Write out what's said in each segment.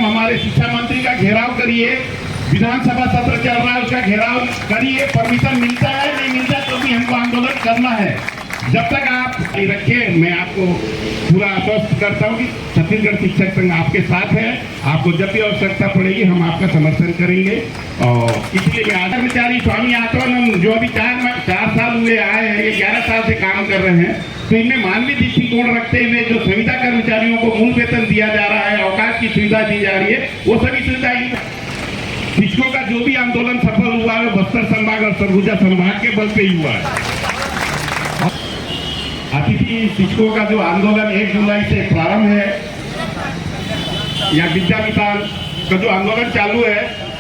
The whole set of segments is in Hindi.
हमारे शिक्षा मंत्री का घेराव करिए, विधानसभा सत्र चल रहा है उसका घेराव करिए, परमिशन मिलता है नहीं मिलता तो भी हमको आंदोलन करना है। जब तक आप रखिए, मैं आपको पूरा आश्वस्त करता हूँ कि छत्तीसगढ़ शिक्षक संघ आपके साथ है। आपको जब भी आवश्यकता पड़ेगी हम आपका समर्थन करेंगे। और इसलिए कर्मचारी स्वामी आत्मानंद जो अभी 4 साल हुए आए हैं, ये 11 साल से काम कर रहे हैं, तो इनमें मानवीय दृष्टिकोण रखते हुए जो संविदा कर्मचारियों को मूल वेतन दिया जा रहा है, अवकाश की सुविधा दी जा रही है, वो सभी सुविधा शिक्षकों का जो भी आंदोलन सफल हुआ है बस्तर संभाग और सरगुजा संभाग के बल पे ही हुआ है। अतिथि शिक्षकों का जो आंदोलन 1 जुलाई से प्रारंभ है या विद्या मितान का जो आंदोलन चालू है,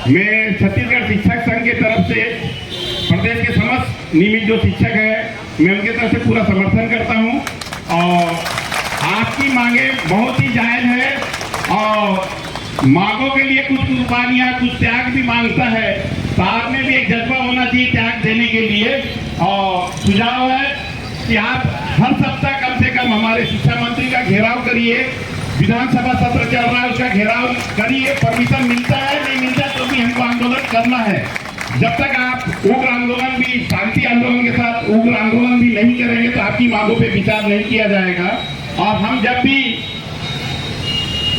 मैं छत्तीसगढ़ शिक्षक संघ के तरफ से प्रदेश के समस्त नियमित जो शिक्षक है मैं उनके तरफ से पूरा समर्थन करता हूं। और आपकी मांगे बहुत ही जायज है और मांगों के लिए कुछ कुर्बानियां कुछ त्याग भी मांगता है। साथ में भी एक जज्बा होना चाहिए त्याग देने के लिए। और सुझाव है कि आप हर सप्ताह कम से कम हमारे शिक्षा मंत्री का घेराव करिए, विधानसभा सत्र चल रहा है उसका घेराव करिए, परमिशन मिलता है नहीं मिलता तो भी हमको आंदोलन करना है। जब तक आप उग्र आंदोलन भी शांति आंदोलन के साथ उग्र आंदोलन भी नहीं करेंगे तो आपकी मांगों पे विचार नहीं किया जाएगा। और हम जब भी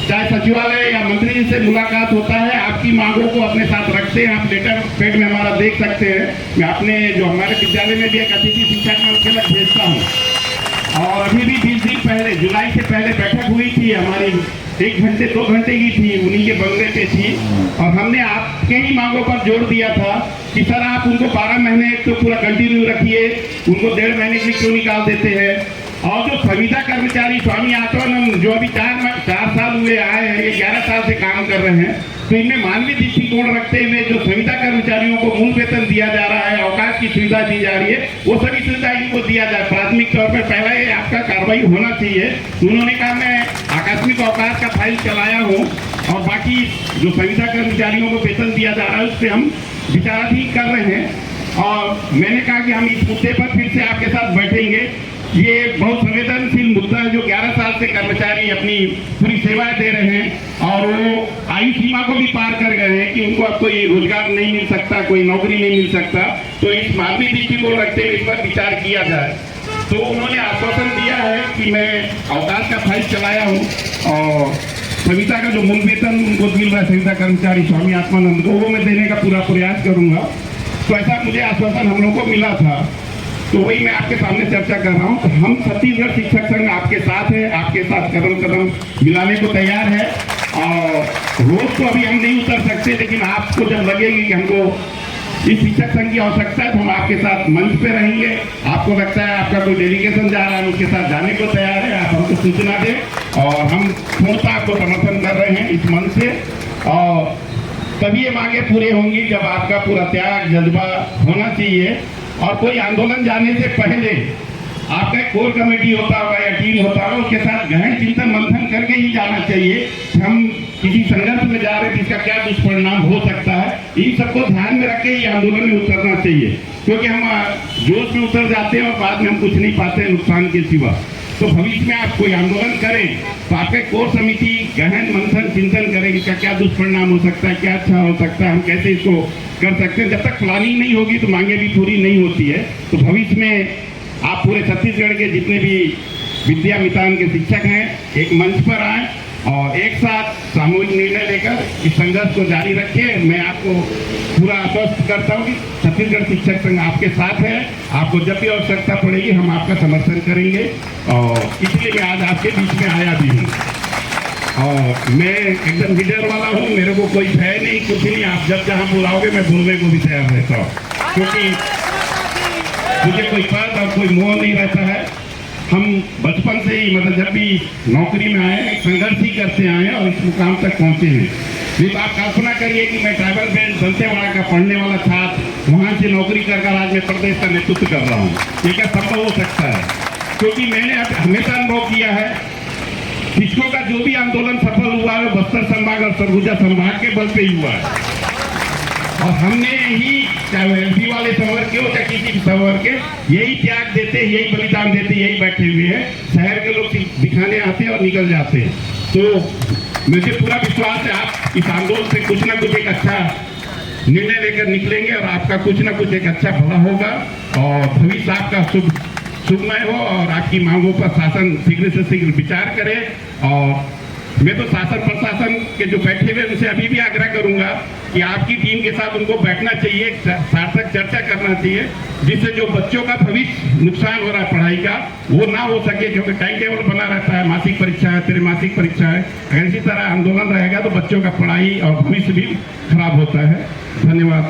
चाहे सचिवालय या मंत्री जी से मुलाकात होता है, आपकी मांगों को अपने साथ रखते हैं। आप लेटर पैड में हमारा देख सकते हैं। मैं अपने जो हमारे विद्यालय में भी एक अतिथि शिक्षक मैं उनके लिए भेजता हूँ। और अभी भी 20 दिन पहले जुलाई से पहले बैठक हुई थी हमारी, 1 घंटे 2 घंटे की थी, उन्हीं के बंगले पे थी। और हमने आपके ही मांगों पर जोर दिया था कि सर आप उनको 12 महीने तो पूरा कंटिन्यू रखिए, उनको 1.5 महीने के लिए क्यों निकाल देते हैं। और जो संविदा कर्मचारी स्वामी आत्मानंद जो अभी 4 साल हुए आए हैं, ये 11 साल से काम कर रहे हैं, तो इनमें मानवीय दृष्टिकोण रखते हुए जो संविदा कर्मचारियों को मूल वेतन दिया जा रहा है, अवकाश की सुविधा दी जा रही है, वो सभी सुविधा इनको दिया जाए। प्राथमिक तौर पर पहला ये आपका कार्रवाई होना चाहिए। उन्होंने कहा मैं आकस्मिक अवकाश का फाइल चलाया हूँ और बाकी जो संविदा कर्मचारियों को वेतन दिया जा रहा है उस पर हम विचाराधीन कर रहे हैं। और मैंने कहा कि हम इस मुद्दे पर फिर से आपके साथ बैठेंगे। ये बहुत संवेदनशील मुद्दा है जो 11 साल से कर्मचारी अपनी पूरी सेवाएं दे रहे हैं और वो आयु सीमा को भी पार कर गए हैं कि उनको अब कोई रोजगार नहीं मिल सकता, कोई नौकरी नहीं मिल सकता। तो इस मानवीय दृष्टिकोण रखते हुए इस पर विचार किया जाए। तो उन्होंने आश्वासन दिया है कि मैं अवकाश का फाइल चलाया हूँ और संविदा का जो मूल वेतन उनको मिल रहा है संविदा कर्मचारी स्वामी आत्मानंद को, वो मैं देने का पूरा प्रयास करूंगा। तो ऐसा मुझे आश्वासन हम लोगों को मिला था, तो वही मैं आपके सामने चर्चा कर रहा हूँ। तो हम छत्तीसगढ़ शिक्षक संघ आपके साथ है, आपके साथ कदम कदम मिलाने को तैयार है। और रोज तो अभी हम नहीं उतर सकते, लेकिन आपको जब लगेगी कि हमको इस शिक्षक संघ की आवश्यकता है तो हम आपके साथ मंच पे रहेंगे। आपको लगता है आपका कोई डेलीगेशन जा रहा है, उसके साथ जाने को तैयार है, आप हमको सूचना दें और हम पूर्णतः आपको समर्थन कर रहे हैं इस मंच से। और तभी ये मांगे पूरे होंगी जब आपका पूरा त्याग जज्बा होना चाहिए। और कोई आंदोलन जाने से पहले आपका कोर कमेटी होता होगा या टीम होता होगा, उसके साथ गहन चिंतन मंथन करके ही जाना चाहिए। हम किसी संघर्ष में जा रहे हैं जिसका क्या दुष्परिणाम हो सकता है, इन सबको ध्यान में रख के ही आंदोलन में उतरना चाहिए। क्योंकि हम जोश में उतर जाते हैं और बाद में हम कुछ नहीं पाते नुकसान के सिवा। तो भविष्य में आप कोई आंदोलन करें तो आपके कोर समिति गहन मंथन चिंतन करेगी इसका क्या दुष्परिणाम हो सकता है, क्या अच्छा हो सकता है, हम कैसे इसको कर सकते हैं। जब तक प्लानिंग नहीं होगी तो मांगे भी पूरी नहीं होती है। तो भविष्य में आप पूरे छत्तीसगढ़ के जितने भी विद्या मितान के शिक्षक हैं एक मंच पर आए और एक साथ सामूहिक निर्णय लेकर इस संघर्ष को जारी रखें। मैं आपको पूरा आश्वस्त करता हूँ कि छत्तीसगढ़ शिक्षक संघ आपके साथ है। आपको जब भी आवश्यकता पड़ेगी हम आपका समर्थन करेंगे और इसलिए मैं आज आपके बीच में आया भी हूँ। और मैं एकदम लीडर वाला हूँ, मेरे को कोई भय नहीं, कुछ नहीं। आप जब जहाँ बुलाओगे मैं बोलने को भी तैयार रहता हूँ, क्योंकि मुझे कोई पद और कोई मोह नहीं रहता है। हम बचपन से ही मतलब जब भी नौकरी में आए संघर्ष ही करते आए और इस मुकाम तक पहुँचे हैं। फिर आप कल्पना करिए कि मैं ट्राइबल बेल्ट दंतेवाड़ा का पढ़ने वाला छात्र वहाँ से नौकरी कर आज मैं प्रदेश का नेतृत्व कर रहा हूँ। ये क्या संभव हो सकता है? क्योंकि मैंने हमेशा अनुभव किया है शिक्षकों का जो भी आंदोलन सफल हुआ है बस्तर संभाग और सरगुजा संभाग के बल पे ही हुआ है। और हमने ही चाहे एलपी वाले संवर के हो चाहे किसी भी संवर के यही त्याग देते, यही बलिदान देते, यही बैठे हुए हैं। शहर के लोग दिखाने आते हैं और निकल जाते हैं। तो मुझे पूरा विश्वास है आप इस आंदोलन से कुछ ना कुछ एक अच्छा निर्णय लेकर निकलेंगे और आपका कुछ ना कुछ एक अच्छा भला होगा और भविष्य आपका सुखमय हो और आपकी मांगों पर शासन शीघ्र से शीघ्र विचार करे। और मैं तो शासन प्रशासन के जो बैठे हुए उनसे अभी भी आग्रह करूंगा कि आपकी टीम के साथ उनको बैठना चाहिए, सार्थक चर्चा करना चाहिए, जिससे जो बच्चों का भविष्य नुकसान हो रहा है पढ़ाई का वो ना हो सके, क्योंकि टाइम टेबल बना रहता है, मासिक परीक्षा है, त्रैमासिक परीक्षा है। अगर इसी तरह आंदोलन रहेगा तो बच्चों का पढ़ाई और भविष्य भी खराब होता है। धन्यवाद।